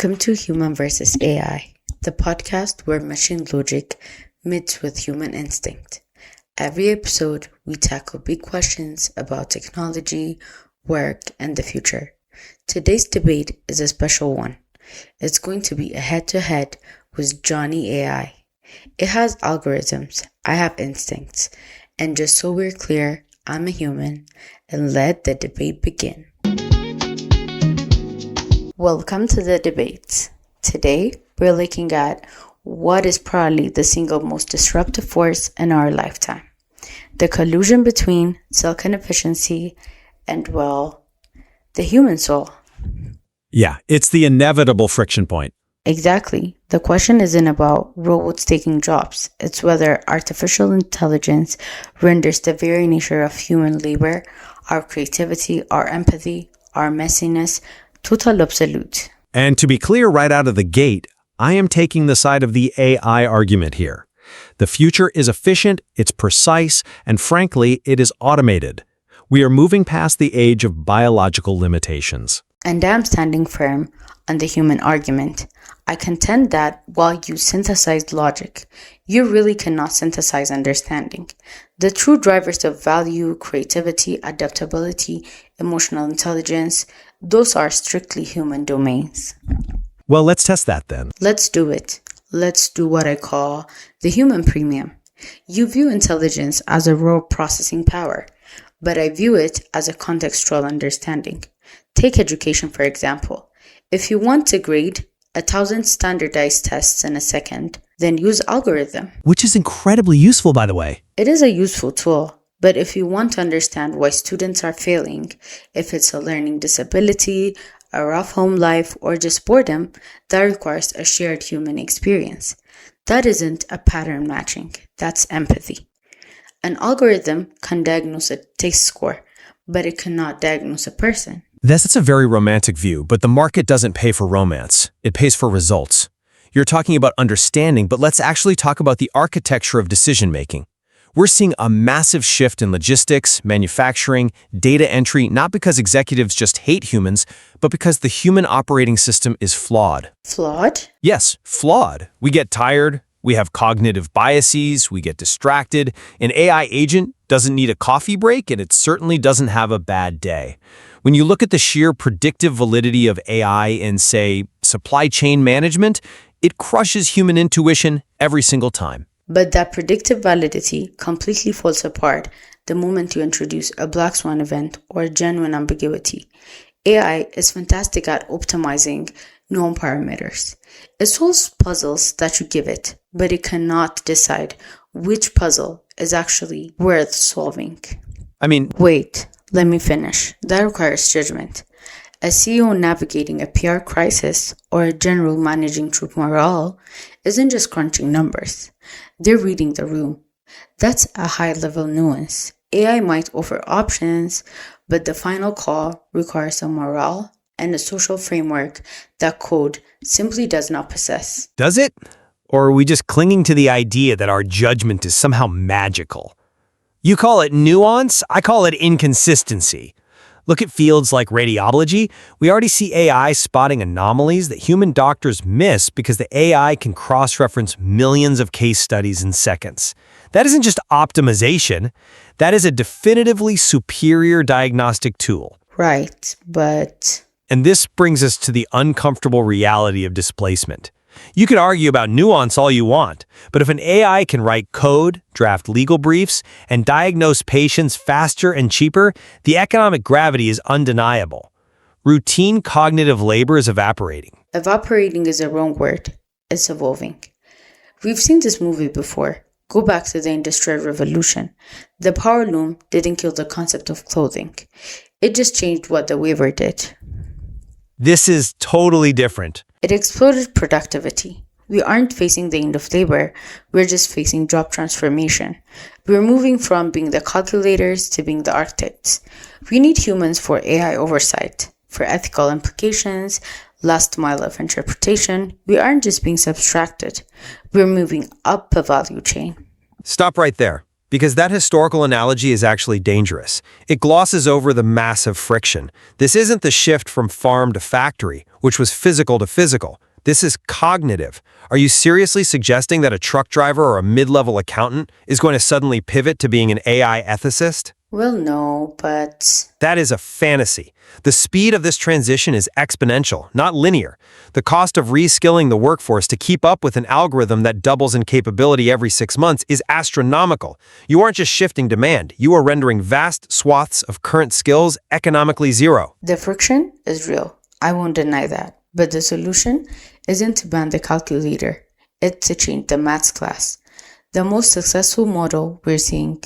Welcome to Human vs. AI, the podcast where machine logic meets with human instinct. Every episode, we tackle big questions about technology, work, and the future. Today's debate is a special one. It's going to be a head-to-head with Johnny AI. It has algorithms, I have instincts, and just so we're clear, I'm a human, and let the debate begin. Welcome to the debate. Today, we're looking at what is probably the single most disruptive force in our lifetime. The collusion between silicon efficiency and, well, the human soul. Yeah, it's the inevitable friction point. Exactly. The question isn't about robots taking jobs. It's whether artificial intelligence renders the very nature of human labor, our creativity, our empathy, our messiness, total obsolete. And to be clear right out of the gate, I am taking the side of the AI argument here. The future is efficient, it's precise, and frankly, it is automated. We are moving past the age of biological limitations. And I'm standing firm on the human argument. I contend that while you synthesize logic, you really cannot synthesize understanding. The true drivers of value, creativity, adaptability, emotional intelligence, those are strictly human domains. Well, let's test that then. Let's do it. Let's do what I call the human premium. You view intelligence as a raw processing power, but I view it as a contextual understanding. Take education, for example. If you want to grade 1,000 standardized tests in a second, then use algorithm. Which is incredibly useful, by the way. It is a useful tool, but if you want to understand why students are failing, if it's a learning disability, a rough home life, or just boredom, that requires a shared human experience. That isn't a pattern matching, that's empathy. An algorithm can diagnose a test score, but it cannot diagnose a person. That's a very romantic view, but the market doesn't pay for romance. It pays for results. You're talking about understanding, but let's actually talk about the architecture of decision-making. We're seeing a massive shift in logistics, manufacturing, data entry, not because executives just hate humans, but because the human operating system is flawed. Flawed? Yes, flawed. We get tired, we have cognitive biases, we get distracted. An AI agent doesn't need a coffee break, and it certainly doesn't have a bad day. When you look at the sheer predictive validity of AI in, say, supply chain management, it crushes human intuition every single time. But that predictive validity completely falls apart the moment you introduce a black swan event or genuine ambiguity. AI is fantastic at optimizing known parameters. It solves puzzles that you give it, but it cannot decide which puzzle is actually worth solving. Wait, let me finish. That requires judgment. A CEO navigating a PR crisis or a general managing troop morale isn't just crunching numbers. They're reading the room. That's a high-level nuance. AI might offer options, but the final call requires a morale and a social framework that code simply does not possess. Does it? Or are we just clinging to the idea that our judgment is somehow magical? You call it nuance, I call it inconsistency. Look at fields like radiology. We already see AI spotting anomalies that human doctors miss because the AI can cross-reference millions of case studies in seconds. That isn't just optimization. That is a definitively superior diagnostic tool. Right, but... And this brings us to the uncomfortable reality of displacement. You can argue about nuance all you want, but if an AI can write code, draft legal briefs, and diagnose patients faster and cheaper, the economic gravity is undeniable. Routine cognitive labor is evaporating. Evaporating is a wrong word. It's evolving. We've seen this movie before. Go back to the Industrial Revolution. The power loom didn't kill the concept of clothing. It just changed what the weaver did. This is totally different. It exploded productivity. We aren't facing the end of labor, we're just facing job transformation. We're moving from being the calculators to being the architects. We need humans for AI oversight, for ethical implications, last mile of interpretation. We aren't just being subtracted, we're moving up a value chain. Stop right there. Because that historical analogy is actually dangerous. It glosses over the massive friction. This isn't the shift from farm to factory, which was physical to physical. This is cognitive. Are you seriously suggesting that a truck driver or a mid-level accountant is going to suddenly pivot to being an AI ethicist? Well, no, but That is a fantasy. The speed of this transition is exponential, not linear. The cost of reskilling the workforce to keep up with an algorithm that doubles in capability every 6 months is astronomical. You aren't just shifting demand, you are rendering vast swaths of current skills economically zero. the friction is real. I won't deny that. But the solution isn't to ban the calculator. It's to change the maths class. The most successful model we're seeing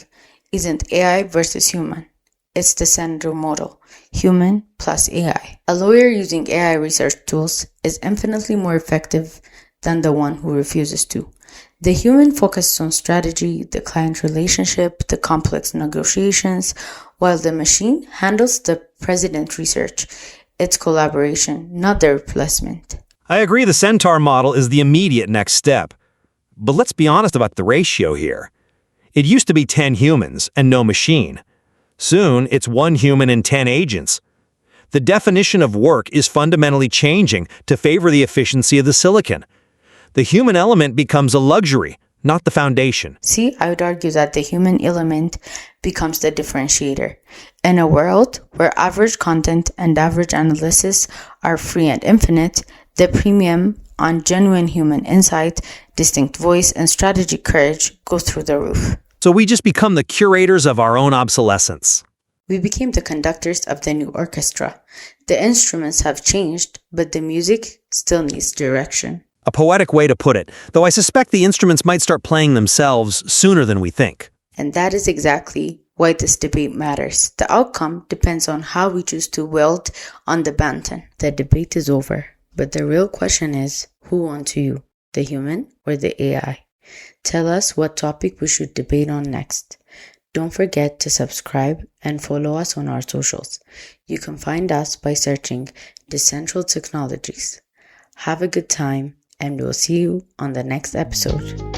isn't AI versus human. It's the Decentral model, human plus AI. A lawyer using AI research tools is infinitely more effective than the one who refuses to. The human focuses on strategy, the client relationship, the complex negotiations, while the machine handles the president research. It's collaboration, not the replacement. I agree the Centaur model is the immediate next step. But let's be honest about the ratio here. It used to be 10 humans and no machine. Soon, it's 1 human and 10 agents. The definition of work is fundamentally changing to favor the efficiency of the silicon. The human element becomes a luxury, not the foundation. See, I would argue that the human element becomes the differentiator. In a world where average content and average analysis are free and infinite, the premium on genuine human insight, distinct voice, and strategic courage go through the roof. So we just become the curators of our own obsolescence. We became the conductors of the new orchestra. The instruments have changed, but the music still needs direction. A poetic way to put it, though I suspect the instruments might start playing themselves sooner than we think. And that is exactly why this debate matters. The outcome depends on how we choose to wield on the baton. The debate is over, but the real question is, who won to you, the human or the AI? Tell us what topic we should debate on next. Don't forget to subscribe and follow us on our socials. You can find us by searching Decentral Technologies. Have a good time, and we'll see you on the next episode.